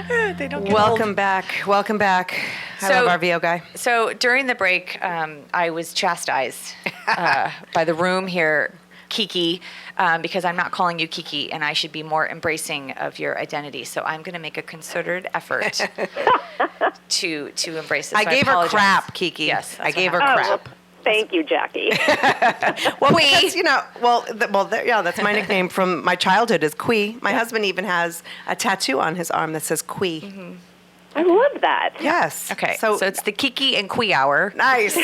They don't get Welcome old. back. Welcome back. I love our VO guy. So during the break, I was chastised by the room here, Kiki, because I'm not calling you Kiki, and I should be more embracing of your identity. So I'm going to make a concerted effort to embrace this. I So gave her apologize. crap, Kiki. Yes, I that's gave what her happened. crap. Well, thank you, Jackie. Well, because, that's my nickname from my childhood is Quee. My husband even has a tattoo on his arm that says Quee. Mm-hmm. I love that. Yes. Okay, So, so it's the Kiki and Quee hour. nice.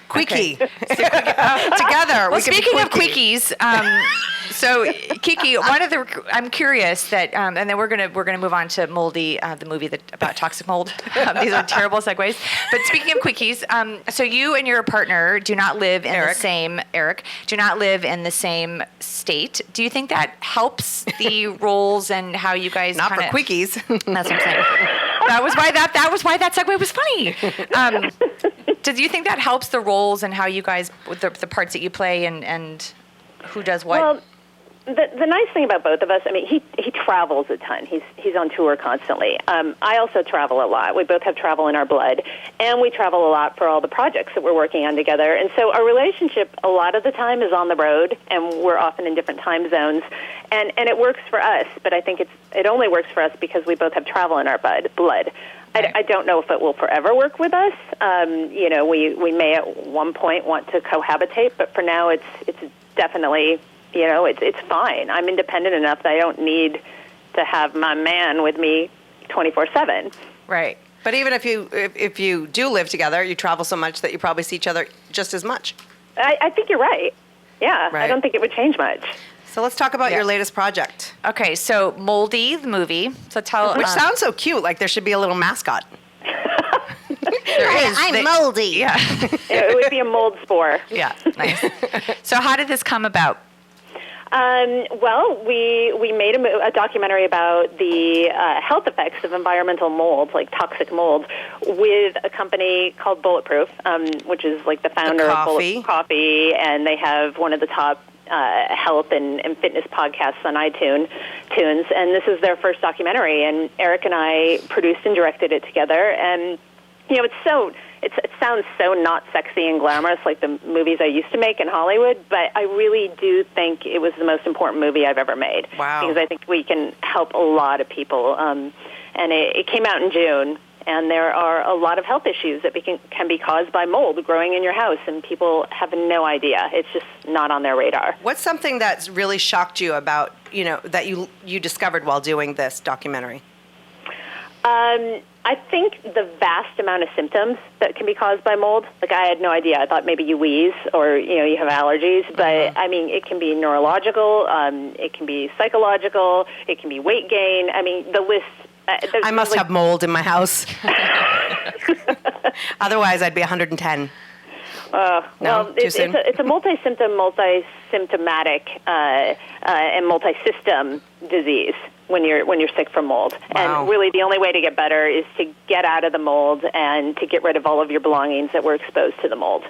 Queekie. Okay. Together. Well, we could be speaking of queeky. quickies, so Kiki, I'm curious that, and then we're gonna move on to Moldy, the movie about toxic mold. These are terrible segues. But speaking of quickies, so you and your partner do not live in the same do not live in the same state. Do you think that helps the roles and how you guys Not for quickies. That's what I'm saying. That was why that segue was funny. Do you think that helps the roles and how you guys, with the parts that you play and who does what? Well, the nice thing about both of us, I mean, he travels a ton. He's on tour constantly. I also travel a lot. We both have travel in our blood, and we travel a lot for all the projects that we're working on together. And so our relationship a lot of the time is on the road, and we're often in different time zones. And it works for us, but I think it only works for us because we both have travel in our blood. I don't know if it will forever work with us. We may at one point want to cohabitate, but for now it's definitely, it's fine. I'm independent enough that I don't need to have my man with me 24/7. Right. But even if you do live together, you travel so much that you probably see each other just as much. I think you're right. Yeah, Right. I don't think it would change much. So let's talk about your latest project. Okay, so Moldy, the movie. So tell Which sounds so cute. Like there should be a little mascot. there is. I'm Moldy. Yeah. It would be a mold spore. Yeah. Nice. So how did this come about? Well, we made a documentary about the health effects of environmental mold, like toxic mold, with a company called Bulletproof, which is like the founder of Bulletproof Coffee, and they have one of the top health and fitness podcasts on iTunes. And this is their first documentary, and Eric and I produced and directed it together. And it sounds so not sexy and glamorous like the movies I used to make in Hollywood, but I really do think it was the most important movie I've ever made. Wow. Because I think we can help a lot of people. And it came out in June, and there are a lot of health issues that can be caused by mold growing in your house, and people have no idea. It's just not on their radar. What's something that's really shocked you about, that you discovered while doing this documentary? I think the vast amount of symptoms that can be caused by mold, like I had no idea. I thought maybe you wheeze or, you have allergies, but I mean, it can be neurological, it can be psychological, it can be weight gain. I mean, the list. I must have mold in my house. Otherwise, I'd be 110. It's a multi-symptomatic and multi-system disease when you're sick from mold. Wow. And really the only way to get better is to get out of the mold and to get rid of all of your belongings that were exposed to the mold.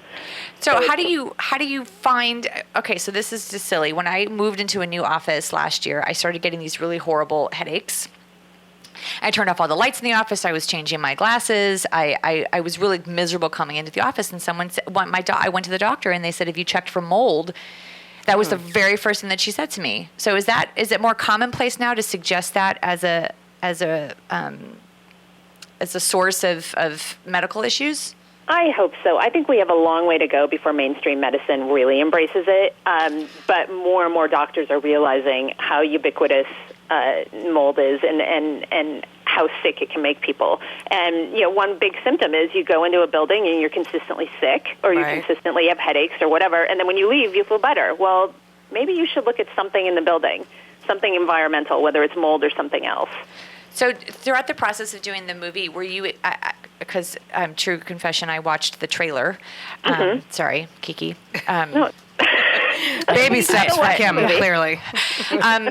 So how do you find, okay, so this is just silly. When I moved into a new office last year, I started getting these really horrible headaches. I turned off all the lights in the office. I was changing my glasses. I was really miserable coming into the office. And someone said, I went to the doctor and they said, have you checked for mold? That was the very first thing that she said to me. So is it more commonplace now to suggest that as a source of medical issues? I hope so. I think we have a long way to go before mainstream medicine really embraces it. But more and more doctors are realizing how ubiquitous mold is and how sick it can make people. And, one big symptom is you go into a building and you're consistently sick or you consistently have headaches or whatever, and then when you leave, you feel better. Well, maybe you should look at something in the building, something environmental, whether it's mold or something else. So throughout the process of doing the movie, were you, because true confession, I watched the trailer. Sorry, Kiki. No. Baby steps for Kim, clearly.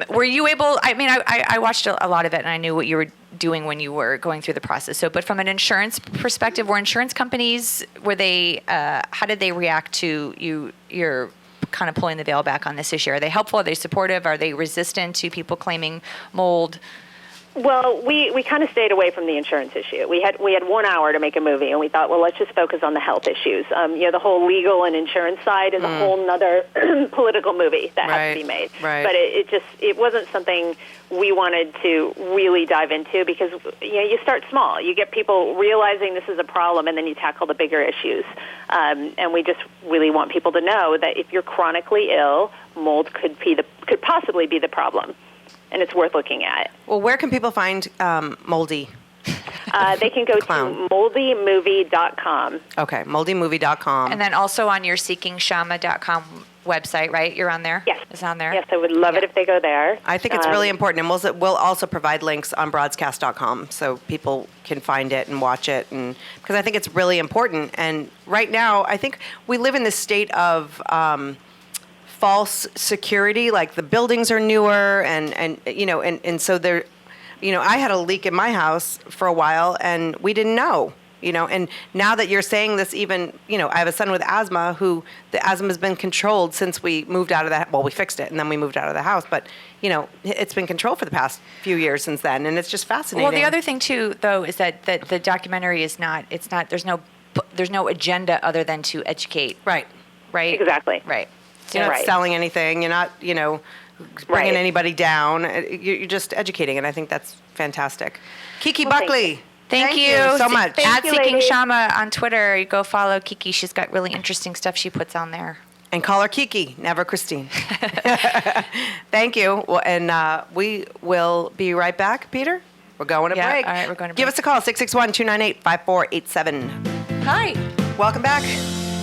Were you able, I watched a lot of it and I knew what you were doing when you were going through the process. So, but from an insurance perspective, were insurance companies, how did they react to you're kind of pulling the veil back on this issue? Are they helpful? Are they supportive? Are they resistant to people claiming mold? Well, we kind of stayed away from the insurance issue. We had 1 hour to make a movie, and we thought, well, let's just focus on the health issues. The whole legal and insurance side is a whole nother political movie that has to be made. Right. But it wasn't something we wanted to really dive into because you start small. You get people realizing this is a problem, and then you tackle the bigger issues. And we just really want people to know that if you're chronically ill, mold could possibly be the problem. And it's worth looking at. Well, where can people find Moldy? They can go to moldymovie.com. Okay, moldymovie.com. And then also on your seekingshama.com website, right? You're on there? Yes. It's on there? Yes, I would love it if they go there. I think it's really important. And we'll also provide links on broadscast.com so people can find it and watch it. And because I think it's really important. And right now, I think we live in this state of false security, like the buildings are newer and so there, I had a leak in my house for a while and we didn't know, and now that you're saying this, even, I have a son with asthma who the asthma has been controlled since we moved out of that. Well, we fixed it and then we moved out of the house, but it's been controlled for the past few years since then. And it's just fascinating. Well, the other thing too, though, is that the documentary is there's no agenda other than to educate. Right. Exactly. Right. You're not selling anything. You're not, bringing anybody down. You're just educating, and I think that's fantastic. Kiki Buckley, thank you so much. At you, Seeking ladies. Shama on Twitter. You go follow Kiki. She's got really interesting stuff she puts on there. And call her Kiki, never Christine. Thank you. Well, and we will be right back, Peter. We're going to break. All right, we're going to break. Give us a call, 661-298-5487. Hi. Welcome back.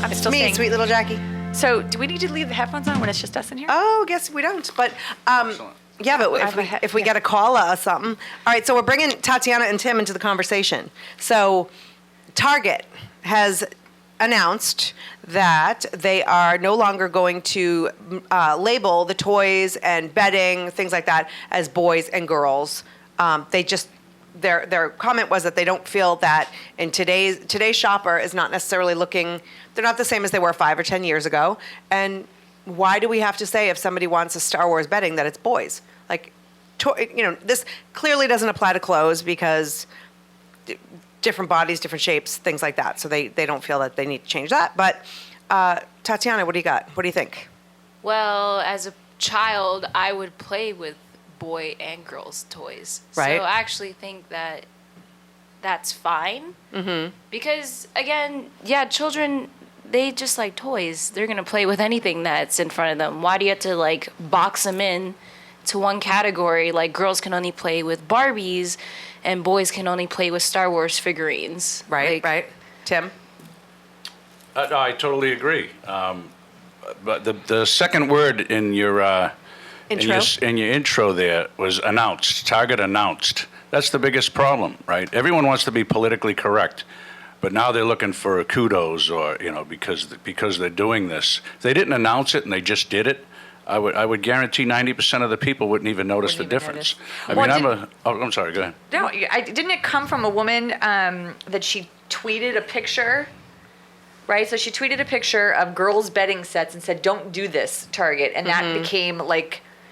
I'm It's still me, saying. sweet little Jackie. So, do we need to leave the headphones on when it's just us in here? Oh, guess we don't. But yeah, but if we get a call or something. All right, so we're bringing Tatiana and Tim into the conversation. So Target has announced that they are no longer going to label the toys and bedding, things like that, as boys and girls. Their comment was that they don't feel that in today's shopper is not necessarily looking. They're not the same as they were 5 or 10 years ago. And why do we have to say if somebody wants a Star Wars bedding that it's boys? Like, this clearly doesn't apply to clothes because different bodies, different shapes, things like that. So they don't feel that they need to change that. But Tatiana, what do you got? What do you think? Well, as a child, I would play with boy and girls toys. Right. So I actually think that that's fine. Mm-hmm. Because, again, children, they just like toys. They're going to play with anything that's in front of them. Why do you have to, box them in to one category? Like, girls can only play with Barbies and boys can only play with Star Wars figurines. Right, right. Tim? I totally agree. But the second word in your in your intro there was announced. Target announced. That's the biggest problem, right? Everyone wants to be politically correct, but now they're looking for kudos or because they're doing this. If they didn't announce it and they just did it, I would guarantee 90% of the people wouldn't even notice the difference. I'm sorry. Go ahead. No, didn't it come from a woman that she tweeted a picture? Right, so she tweeted a picture of girls' bedding sets and said, "Don't do this, Target," and that became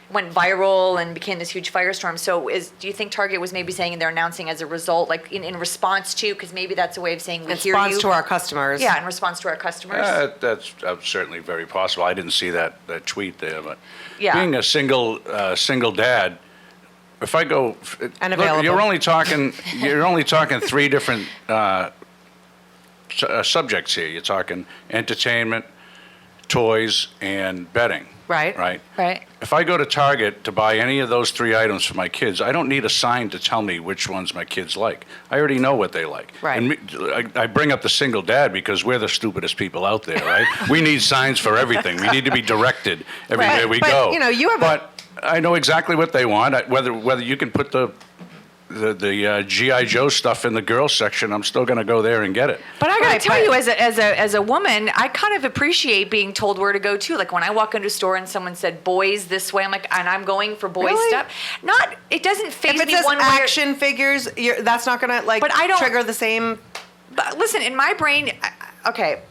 went viral and became this huge firestorm. So, do you think Target was maybe saying they're announcing as a result, in response to, because maybe that's a way of saying we hear you. In response to our customers. Yeah, in response to our customers. That's certainly very possible. I didn't see that tweet there, but Yeah. being a single dad, if I go, Unavailable. Look, you're only talking three different subjects here. You're talking entertainment, toys, and bedding. Right. Right. Right. If I go to Target to buy any of those three items for my kids, I don't need a sign to tell me which ones my kids like. I already know what they like. Right. And I bring up the single dad because we're the stupidest people out there, right? We need signs for everything. We need to be directed everywhere we go. But I know exactly what they want. Whether you can put the G.I. Joe stuff in the girls section, I'm still going to go there and get it. But I got to tell you, as a woman, I kind of appreciate being told where to go too. Like when I walk into a store and someone said boys this way, I'm like, and I'm going for boys stuff. It doesn't faze me if it says one way. action figures, that's not going to But I don't trigger the same. But listen, in my brain, okay.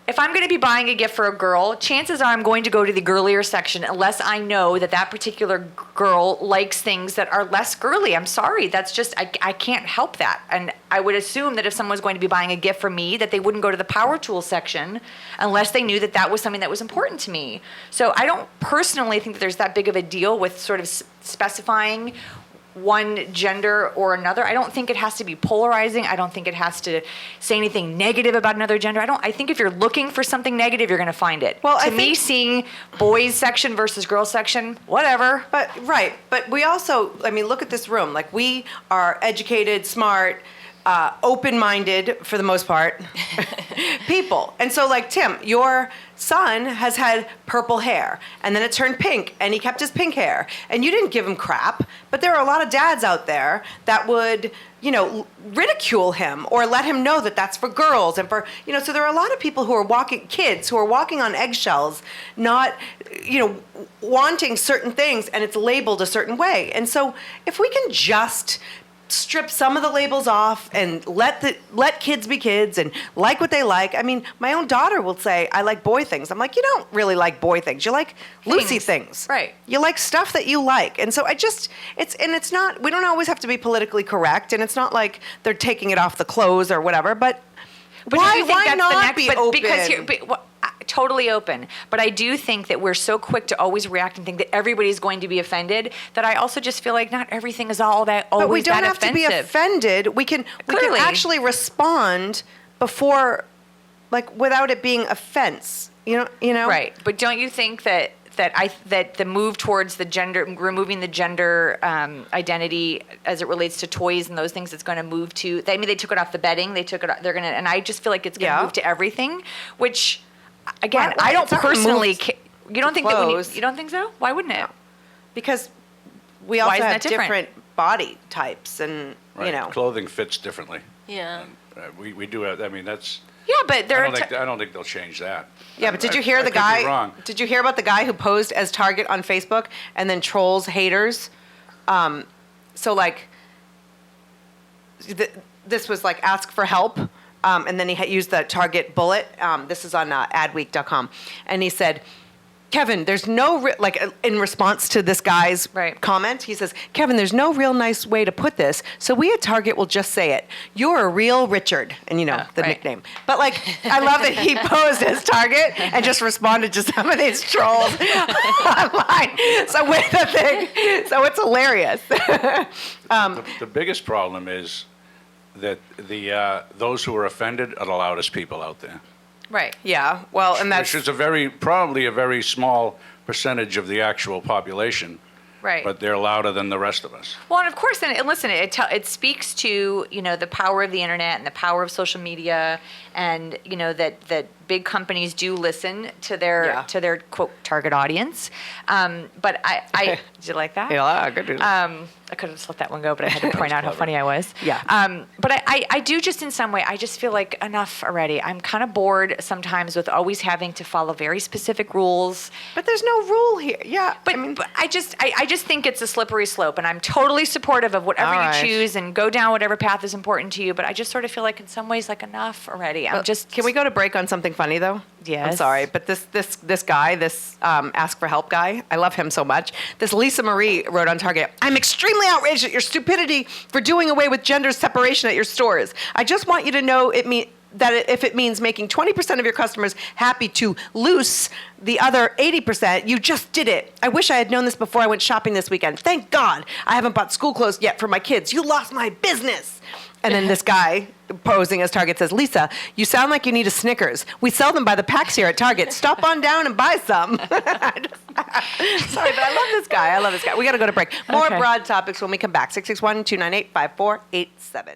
if I'm going to be buying a gift for a girl, chances are I'm going to go to the girlier section unless I know that that particular girl likes things that are less girly. I'm sorry. That's just, I can't help that. And I would assume that if someone's going to be buying a gift for me, that they wouldn't go to the power tool section unless they knew that that was something that was important to me. So I don't personally think that there's that big of a deal with sort of specifying one gender or another. I don't think it has to be polarizing. I don't think it has to say anything negative about another gender. I think if you're looking for something negative, you're going to find it. Well, to me, seeing boys section versus girls section, whatever. But we also, I mean, look at this room. Like, we are educated, smart, open-minded, for the most part, people. And so, like, Tim, your son has had purple hair, and then it turned pink, and he kept his pink hair. And you didn't give him crap, but there are a lot of dads out there that would, ridicule him or let him know that that's for girls and for, so there are a lot of people who are kids who are walking on eggshells, not, wanting certain things, and it's labeled a certain way. And so if we can just strip some of the labels off and let kids be kids and like what they like. I mean, my own daughter will say, I like boy things. I'm like, you don't really like boy things. You like Lucy things. Right. You like stuff that you like. And so it's not, we don't always have to be politically correct, and it's not like they're taking it off the clothes or whatever, but why not be open? Because totally open. But I do think that we're so quick to always react and think that everybody's going to be offended that I also just feel like not everything is all that always But we don't that have offensive. to be offended. We can actually respond before, like, without it being offense. You know. Right. But don't you think that the move towards the gender, removing the gender identity as it relates to toys and those things, it's going to move to. They took it off the bedding. They took it. They're going to, and I just feel like it's going to move to everything, which. Again, Why- I don't personally. You don't think clothes. that you don't think so? Why wouldn't it? Because we also isn't have that different? different body types, and Right. Clothing fits differently. Yeah. And, we do have. I mean, that's. Yeah, but there I don't think they'll change that. Yeah, but did you hear I the could be guy? wrong. Did you hear about the guy who posed as Target on Facebook and then trolls haters? So like, this was like ask for help, and then he used the Target bullet. This is on adweek.com, and he said, Kevin, there's no in response to this guy's comment, he says, Kevin, there's no real nice way to put this, so we at Target will just say it. You're a real Richard, and the nickname. But like, I love that he posed as Target and just responded to some of these trolls online. So it's hilarious. The biggest problem is that those who are offended are the loudest people out there. Right. Yeah. Well, and that's which is probably a very small percentage of the actual population. Right. But they're louder than the rest of us. Well, and of course, and listen, it speaks to the power of the internet and the power of social media, and that big companies do listen to their quote target audience. But I did you like that? Yeah, good. I could have just let that one go, but I had to point out how funny I was. Yeah. But I do just in some way, I just feel like enough already. I'm kind of bored sometimes with always having to follow very specific rules. But there's no rule here. Yeah. But I just think it's a slippery slope, and I'm totally supportive of whatever you choose and go down whatever path is important to you. But I just sort of feel like in some ways like enough already. Can we go to break on something funny though? Yes. I'm sorry, but this guy, ask for help guy, I love him so much. This Lisa Marie wrote on Target, I'm extremely outraged at your stupidity for doing away with gender separation at your stores. I just want you to know that if it means making 20% of your customers happy to loose the other 80%, you just did it. I wish I had known this before I went shopping this weekend. Thank God I haven't bought school clothes yet for my kids. You lost my business. And then this guy posing as Target says, Lisa, you sound like you need a Snickers. We sell them by the packs here at Target. Stop on down and buy some. Sorry, but I love this guy. We got to go to break. More broad topics when we come back. 661-298-5487.